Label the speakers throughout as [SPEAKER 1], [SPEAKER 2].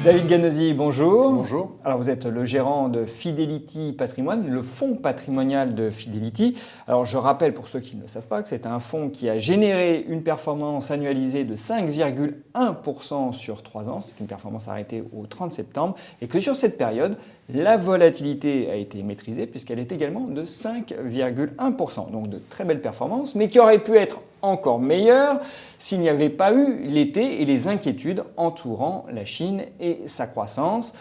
[SPEAKER 1] David Ganosi, bonjour.
[SPEAKER 2] Bonjour.
[SPEAKER 1] Alors vous êtes le gérant de Fidelity Patrimoine, le fonds patrimonial de Fidelity. Alors je rappelle pour ceux qui ne le savent pas que c'est un fonds qui a généré une performance annualisée de 5,1% sur 3 ans. C'est une performance arrêtée au 30 septembre et que sur cette période, la volatilité a été maîtrisée puisqu'elle est également de 5,1%. Donc de très belles performances, mais qui auraient pu être encore meilleures s'il n'y avait pas eu l'été et les inquiétudes entourant la Chine et sa croissance.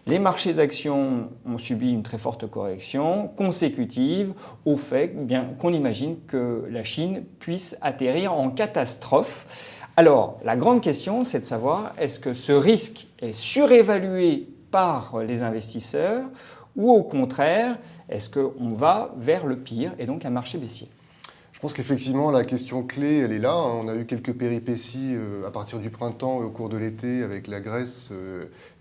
[SPEAKER 1] Les marchés actions ont subi une très forte correction consécutive au fait qu'on imagine que la Chine puisse atterrir en catastrophe. Alors, la grande question, c'est de savoir est-ce que ce risque est surévalué par les investisseurs ou au contraire, est-ce qu'on va vers le pire et donc un marché baissier ?
[SPEAKER 2] Je pense qu'effectivement, la question clé, elle est là. On a eu quelques péripéties à partir du printemps et au cours de l'été avec la Grèce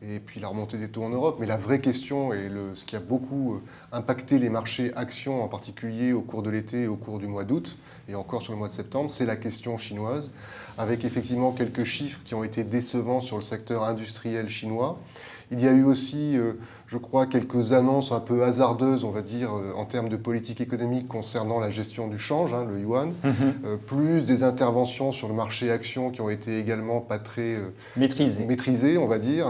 [SPEAKER 2] et puis la remontée des taux en Europe. Mais la vraie question, et ce qui a beaucoup impacté les marchés actions, en particulier au cours de l'été et au cours du mois d'août, et encore sur le mois de septembre, c'est la question chinoise, avec effectivement quelques chiffres qui ont été décevants sur le secteur industriel chinois. Il y a eu aussi, je crois, quelques annonces un peu hasardeuses, on va dire, en termes de politique économique concernant la gestion du change, le yuan, plus des interventions sur le marché actions qui ont été également pas très maîtrisées, on va dire.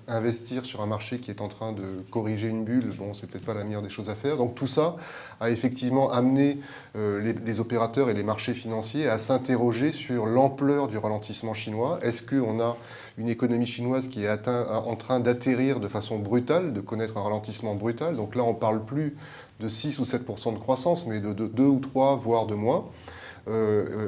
[SPEAKER 2] Investir sur un marché qui est en train de corriger une bulle, bon, c'est peut-être pas la meilleure des choses à faire. Donc tout ça a effectivement amené les opérateurs et les marchés financiers à s'interroger sur l'ampleur du ralentissement chinois. Est-ce qu'on a une économie chinoise qui est en train d'atterrir de façon brutale, de connaître un ralentissement brutal? Donc là, on ne parle plus de 6 ou 7% de croissance, mais de 2 ou 3, voire de moins.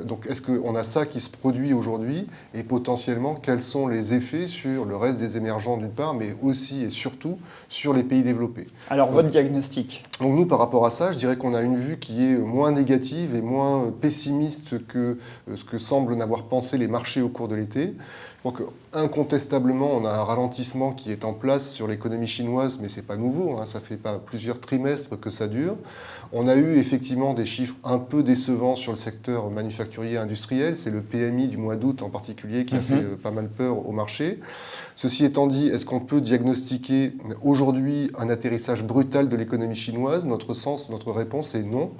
[SPEAKER 2] Donc est-ce qu'on a ça qui se produit aujourd'hui et potentiellement quels sont les effets sur le reste des émergents d'une part, mais aussi et surtout sur les pays développés?
[SPEAKER 1] Alors votre diagnostic?
[SPEAKER 2] Donc nous, par rapport à ça, je dirais qu'on a une vue qui est moins négative et moins pessimiste que ce que semblent n'avoir pensé les marchés au cours de l'été. Donc incontestablement, on a un ralentissement qui est en place sur l'économie chinoise, mais ce n'est pas nouveau, ça fait pas plusieurs trimestres que ça dure. On a eu effectivement des chiffres un peu décevants sur le secteur manufacturier industriel, c'est le PMI du mois d'août en particulier qui a fait pas mal peur au marché. Ceci étant dit, est-ce qu'on peut diagnostiquer aujourd'hui un atterrissage brutal de l'économie chinoise? Notre réponse est non.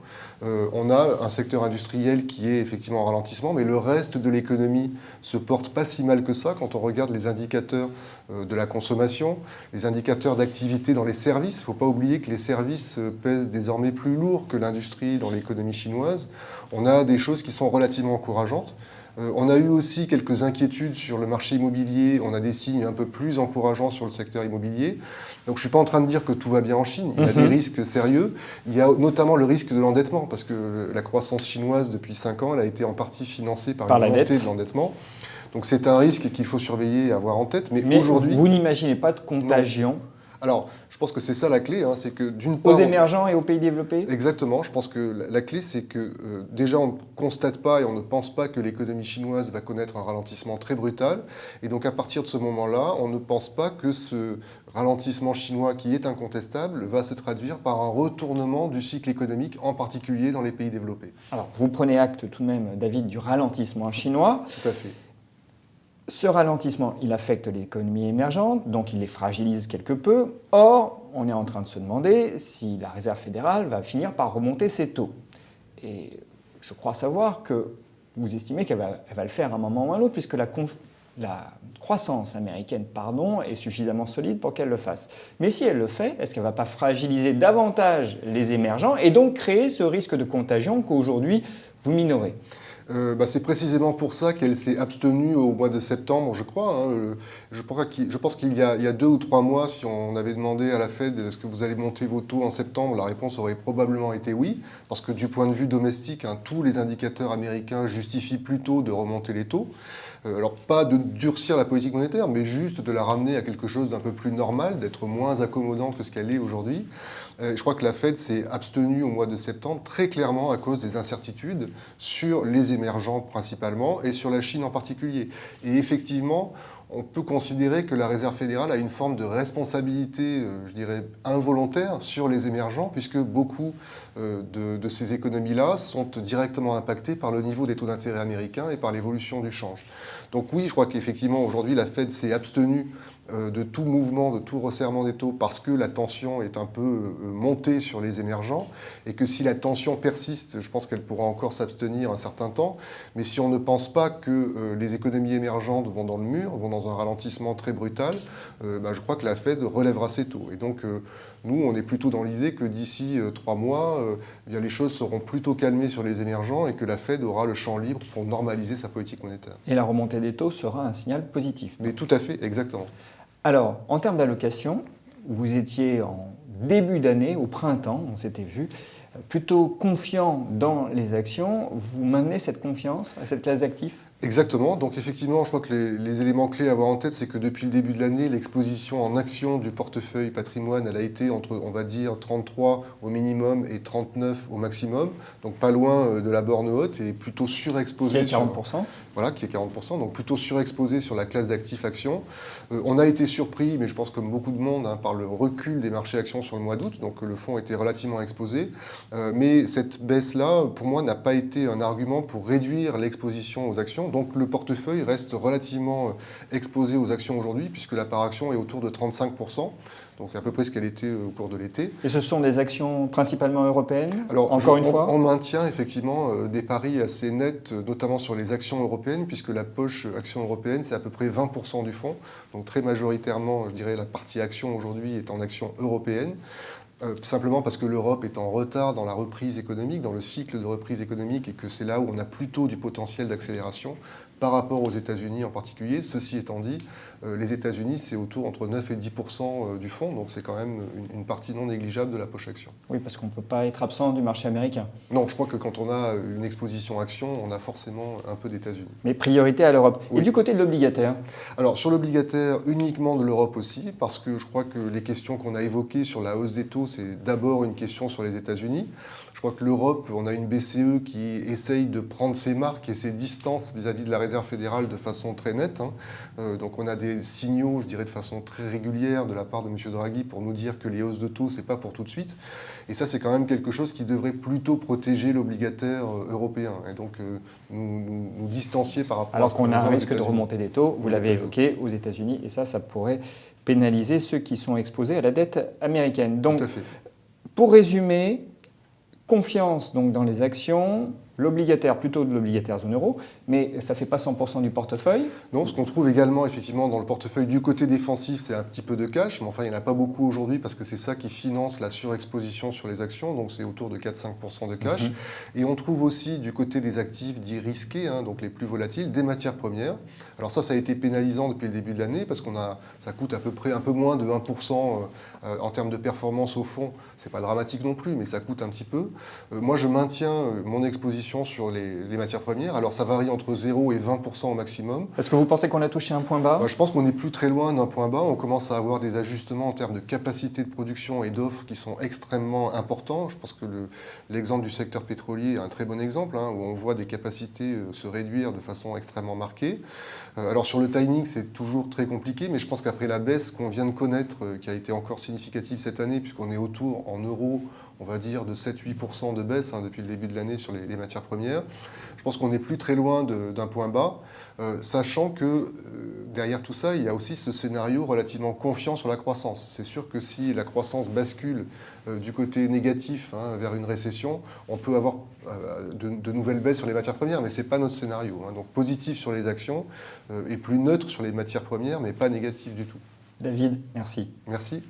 [SPEAKER 2] On a un secteur industriel qui est effectivement en ralentissement, mais le reste de l'économie se porte pas si mal que ça quand on regarde les indicateurs de la consommation, les indicateurs d'activité dans les services. Il ne faut pas oublier que les services pèsent désormais plus lourd que l'industrie dans l'économie chinoise. On a des choses qui sont relativement encourageantes. On a eu aussi quelques inquiétudes sur le marché immobilier. On a des signes un peu plus encourageants sur le secteur immobilier. Donc je ne suis pas en train de dire que tout va bien en Chine. Il y a des risques sérieux. Il y a notamment le risque de l'endettement, parce que la croissance chinoise depuis 5 ans, elle a été en partie financée par une montée de l'endettement. Donc c'est un risque qu'il faut surveiller et avoir en tête. Mais aujourd'hui,
[SPEAKER 1] vous n'imaginez pas de contagion?
[SPEAKER 2] Non. Alors, je pense que c'est ça la clé, c'est que d'une part...
[SPEAKER 1] Aux émergents et aux pays développés?
[SPEAKER 2] Exactement, je pense que la clé c'est que déjà on ne constate pas et on ne pense pas que l'économie chinoise va connaître un ralentissement très brutal. Et donc à partir de ce moment-là, on ne pense pas que ce ralentissement chinois qui est incontestable va se traduire par un retournement du cycle économique, en particulier dans les pays développés.
[SPEAKER 1] Alors vous prenez acte tout de même, David, du ralentissement chinois.
[SPEAKER 2] Tout à fait.
[SPEAKER 1] Ce ralentissement, il affecte l'économie émergente, donc il les fragilise quelque peu. Or, on est en train de se demander si la Réserve fédérale va finir par remonter ses taux. Et je crois savoir que vous estimez qu'elle va le faire à un moment ou à un autre, puisque la croissance américaine est suffisamment solide pour qu'elle le fasse. Mais si elle le fait, est-ce qu'elle ne va pas fragiliser davantage les émergents et donc créer ce risque de contagion qu'aujourd'hui vous minorez ?
[SPEAKER 2] C'est précisément pour ça qu'elle s'est abstenue au mois de septembre, je crois. Je pense qu'il y a 2 ou 3 mois, si on avait demandé à la Fed est-ce que vous allez monter vos taux en septembre, la réponse aurait probablement été oui, parce que du point de vue domestique, tous les indicateurs américains justifient plutôt de remonter les taux. Alors pas de durcir la politique monétaire, mais juste de la ramener à quelque chose d'un peu plus normal, d'être moins accommodant que ce qu'elle est aujourd'hui. Je crois que la Fed s'est abstenue au mois de septembre très clairement à cause des incertitudes sur les émergents principalement et sur la Chine en particulier. Et effectivement, on peut considérer que la Réserve fédérale a une forme de responsabilité, je dirais, involontaire sur les émergents, puisque beaucoup de ces économies-là sont directement impactées par le niveau des taux d'intérêt américains et par l'évolution du change. Donc oui, je crois qu'effectivement, aujourd'hui, la Fed s'est abstenue de tout mouvement, de tout resserrement des taux, parce que la tension est un peu montée sur les émergents, et que si la tension persiste, je pense qu'elle pourra encore s'abstenir un certain temps. Mais si on ne pense pas que les économies émergentes vont dans le mur, vont dans un ralentissement très brutal, je crois que la Fed relèvera ses taux. Et donc, nous, on est plutôt dans l'idée que d'ici 3 mois, les choses seront plutôt calmées sur les émergents et que la Fed aura le champ libre pour normaliser sa politique monétaire.
[SPEAKER 1] Et la remontée des taux sera un signal positif.
[SPEAKER 2] Mais tout à fait, exactement.
[SPEAKER 1] Alors, en termes d'allocation, vous étiez en début d'année, au printemps, on s'était vu, plutôt confiant dans les actions. Vous maintenez cette confiance à cette classe d'actifs ?
[SPEAKER 2] Exactement. Donc effectivement, je crois que les éléments clés à avoir en tête, c'est que depuis le début de l'année, l'exposition en actions du portefeuille patrimoine, elle a été entre, on va dire, 33 au minimum et 39 au maximum. Donc pas loin de la borne haute et plutôt surexposée.
[SPEAKER 1] Qui est 40%.
[SPEAKER 2] Voilà, qui est 40%, donc plutôt surexposé sur la classe d'actifs actions. On a été surpris, mais je pense comme beaucoup de monde, par le recul des marchés actions sur le mois d'août, donc le fonds était relativement exposé. Mais cette baisse-là, pour moi, n'a pas été un argument pour réduire l'exposition aux actions. Donc le portefeuille reste relativement exposé aux actions aujourd'hui, puisque la part action est autour de 35%. Donc à peu près ce qu'elle était au cours de l'été.
[SPEAKER 1] Et ce sont des actions principalement européennes ?
[SPEAKER 2] Alors,
[SPEAKER 1] encore une fois,
[SPEAKER 2] on maintient effectivement des paris assez nets, notamment sur les actions européennes, puisque la poche actions européenne, c'est à peu près 20% du fonds. Donc très majoritairement, je dirais, la partie action aujourd'hui est en actions européennes. Simplement parce que l'Europe est en retard dans la reprise économique, dans le cycle de reprise économique, et que c'est là où on a plutôt du potentiel d'accélération par rapport aux États-Unis en particulier. Ceci étant dit, les États-Unis, c'est autour entre 9 et 10% du fonds, donc c'est quand même une partie non négligeable de la poche action.
[SPEAKER 1] Oui, parce qu'on ne peut pas être absent du marché américain.
[SPEAKER 2] Non, je crois que quand on a une exposition action, on a forcément un peu d'États-Unis.
[SPEAKER 1] Mais priorité à l'Europe.
[SPEAKER 2] Oui.
[SPEAKER 1] Et du côté de l'obligataire ?
[SPEAKER 2] Alors sur l'obligataire, uniquement de l'Europe aussi, parce que je crois que les questions qu'on a évoquées sur la hausse des taux, c'est d'abord une question sur les États-Unis. Je crois que l'Europe, on a une BCE qui essaye de prendre ses marques et ses distances vis-à-vis de la Réserve fédérale de façon très nette. Donc on a des signaux, je dirais, de façon très régulière de la part de M. Draghi pour nous dire que les hausses de taux, c'est pas pour tout de suite. Et ça, c'est quand même quelque chose qui devrait plutôt protéger l'obligataire européen. Et donc nous distancier par rapport
[SPEAKER 1] alors
[SPEAKER 2] à ce
[SPEAKER 1] qu'on a un risque de
[SPEAKER 2] États-Unis.
[SPEAKER 1] remontée des taux, vous l'avez évoqué, aux États-Unis, et ça pourrait pénaliser ceux qui sont exposés à la dette américaine. Donc,
[SPEAKER 2] Tout à fait.
[SPEAKER 1] pour résumer, confiance donc dans les actions, l'obligataire, plutôt de l'obligataire zone euro, mais ça ne fait pas 100% du portefeuille.
[SPEAKER 2] Non, ce qu'on trouve également effectivement dans le portefeuille du côté défensif, c'est un petit peu de cash, mais enfin il n'y en a pas beaucoup aujourd'hui parce que c'est ça qui finance la surexposition sur les actions, donc c'est autour de 4-5% de cash. Et on trouve aussi du côté des actifs dits risqués, donc les plus volatiles, des matières premières. Alors ça a été pénalisant depuis le début de l'année parce ça coûte à peu près un peu moins de 1% en termes de performance au fond. C'est pas dramatique non plus, mais ça coûte un petit peu. Moi je maintiens mon exposition sur les matières premières. Alors ça varie entre 0 et 20% au maximum.
[SPEAKER 1] Est-ce que vous pensez qu'on a touché un point bas ?
[SPEAKER 2] Je pense qu'on n'est plus très loin d'un point bas. On commence à avoir des ajustements en termes de capacité de production et d'offres qui sont extrêmement importants. Je pense que l'exemple du secteur pétrolier est un très bon exemple, où on voit des capacités se réduire de façon extrêmement marquée. Alors sur le timing, c'est toujours très compliqué, mais je pense qu'après la baisse qu'on vient de connaître, qui a été encore significative cette année, puisqu'on est autour en euros, on va dire, de 7-8% de baisse depuis le début de l'année sur les matières premières. Je pense qu'on n'est plus très loin d'un point bas, sachant que derrière tout ça, il y a aussi ce scénario relativement confiant sur la croissance. C'est sûr que si la croissance bascule du côté négatif vers une récession, on peut avoir de nouvelles baisses sur les matières premières, mais ce n'est pas notre scénario. Donc positif sur les actions et plus neutre sur les matières premières, mais pas négatif du tout.
[SPEAKER 1] David, merci.
[SPEAKER 2] Merci.